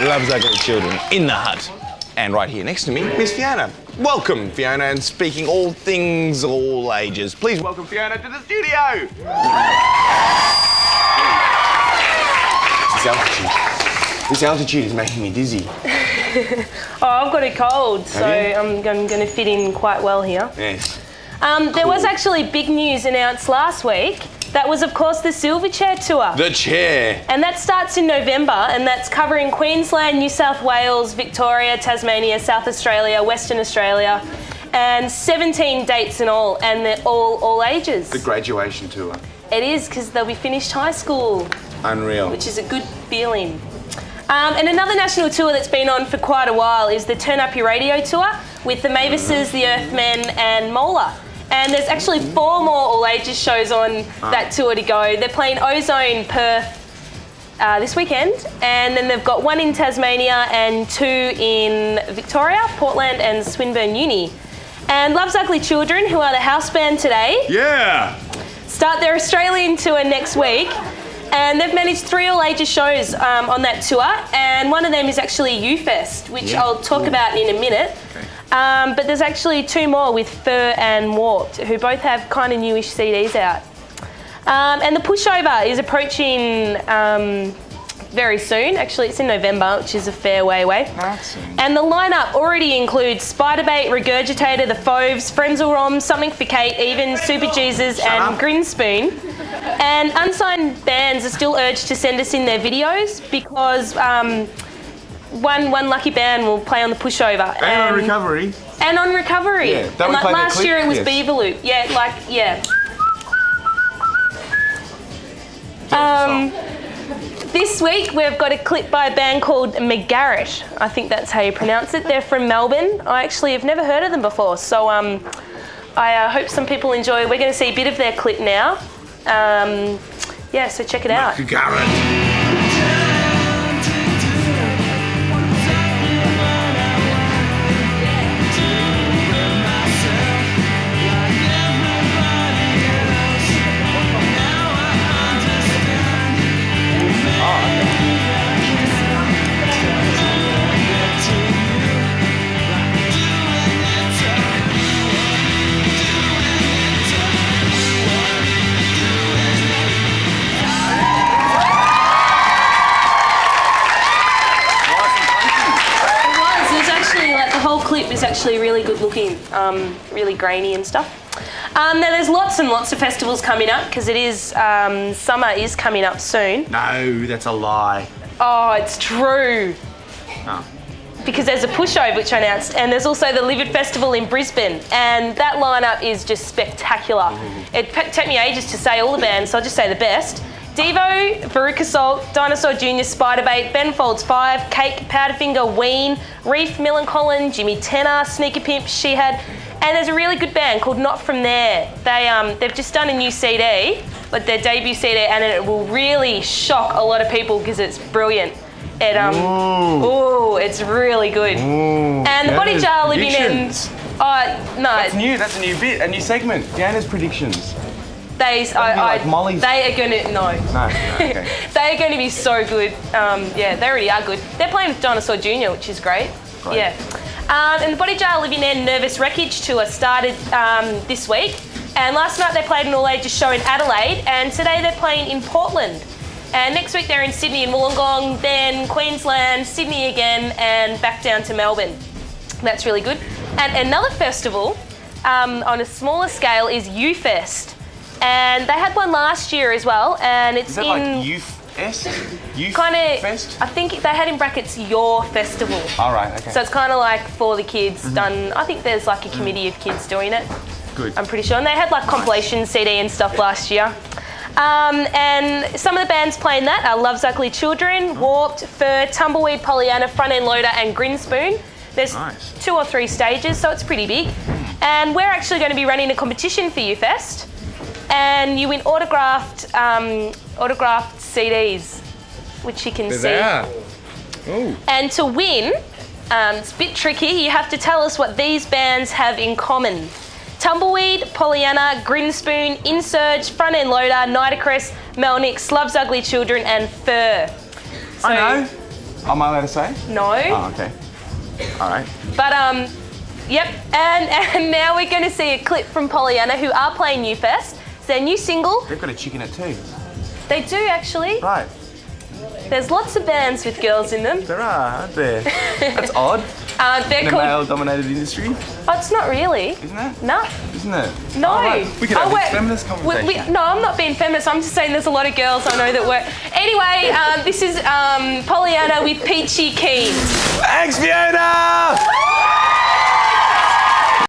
Loves Ugly Children in the hut. And right here next to me, Miss Pheona. Welcome, Pheona, and speaking all things, all ages. Please welcome Pheona to the studio. This altitude is making me dizzy. I've got a cold, so I'm going to fit in quite well here. Yes. There was actually big news announced last week. That was, of course, the Silverchair Tour. The chair. And that starts in November, and that's covering Queensland, New South Wales, Victoria, Tasmania, South Australia, Western Australia, and 17 dates in all, and they're all ages. The graduation tour. It is, because they'll be finished high school. Unreal. Which is a good feeling. And another national tour that's been on for quite a while is the Turn Up Your Radio Tour with the Mavises, the Earthmen, and Mola. And there's actually 4 more all-ages shows on that tour to go. They're playing Ozone, Perth this weekend, and then they've got 1 in Tasmania and 2 in Victoria, Portland and Swinburne Uni. And Love's Ugly Children, who are the house band today, start their Australian tour next week. And they've managed 3 all-ages shows on that tour, and one of them is actually UFest, which I'll talk about in a minute. But there's actually 2 more with Fur and Warped, who both have kind of newish CDs out. And the Pushover is approaching very soon. Actually, it's in November, which is a fair way away. And the lineup already includes Spiderbait, Regurgitator, The Foves, Frenzal Rom, Something for Kate, Even, Super Jesus, and Grinspoon. And unsigned bands are still urged to send us in their videos because one lucky band will play on the Pushover. And on Recovery. And on Recovery. Yeah, and like last year it was Beaverloop. This week we've got a clip by a band called McGarrett. I think that's how you pronounce it. They're from Melbourne. I actually have never heard of them before, so I hope some people enjoy. We're going to see a bit of their clip now. So check it out. McGarrett. Is actually really good looking, really grainy and stuff. Now there's lots and lots of festivals coming up because it is summer is coming up soon. No, that's a lie. Oh, it's true. Because there's a Pushover which I announced, and there's also the Livid Festival in Brisbane, and that lineup is just spectacular. It took me ages to say all the bands, so I'll just say the best. Devo, Veruca Salt, Dinosaur Jr., Spiderbait, Ben Folds 5, Cake, Powderfinger, Ween, Reef, Millencolin, Jimmy Tenor, Sneaker Pimp, She Had, and there's a really good band called Not From There. They've just done a new CD, like their debut CD, and it will really shock a lot of people because it's brilliant. It's really good. And the Body Jar Living In. No. That's new. That's a new bit, a new segment. Deanna's predictions. They are going to okay. They are going to be so good. They already are good. They're playing with Dinosaur Jr., which is great. Yeah. And the Body Jar Living In Nervous Wreckage tour started this week. And last night they played an all-ages show in Adelaide, and today they're playing in Portland. And next week they're in Sydney and Wollongong, then Queensland, Sydney again, and back down to Melbourne. That's really good. And another festival on a smaller scale is UFest. And they had one last year as well, and it's like Youth Fest? I think they had in brackets Your Festival. All right, okay. So it's kind of like for the kids done. I think there's like a committee of kids doing it. Good. I'm pretty sure. And they had like compilation CD and stuff last year. And some of the bands playing that are Love's Ugly Children, Warped, Fur, Tumbleweed, Pollyanna, Front End Loader, and Grinspoon. There's 2 or 3 stages, so it's pretty big. And we're actually going to be running a competition for UFest. And you win autographed CDs, which you can see. There. And to win, it's a bit tricky. You have to tell us what these bands have in common. Tumbleweed, Pollyanna, Grinspoon, Insurge, Front End Loader, Nitocrest, Melnix, Love's Ugly Children, and Fur. I know. Am I allowed to say? No. Oh, okay. All right. But yep. And now we're going to see a clip from Pollyanna, who are playing You First. It's their new single. They've got a chick in it too. They do actually. Right. There's lots of bands with girls in them. There are, aren't there? That's odd. They're In a called. male-dominated industry, Oh, it's not really. isn't it? No. Isn't it? No. Oh, right. We could have wait. this feminist conversation. No, I'm not being feminist. I'm just saying there's a lot of girls I know that work. Anyway, this is Pollyanna with Peachy Keen. Thanks, Pheona!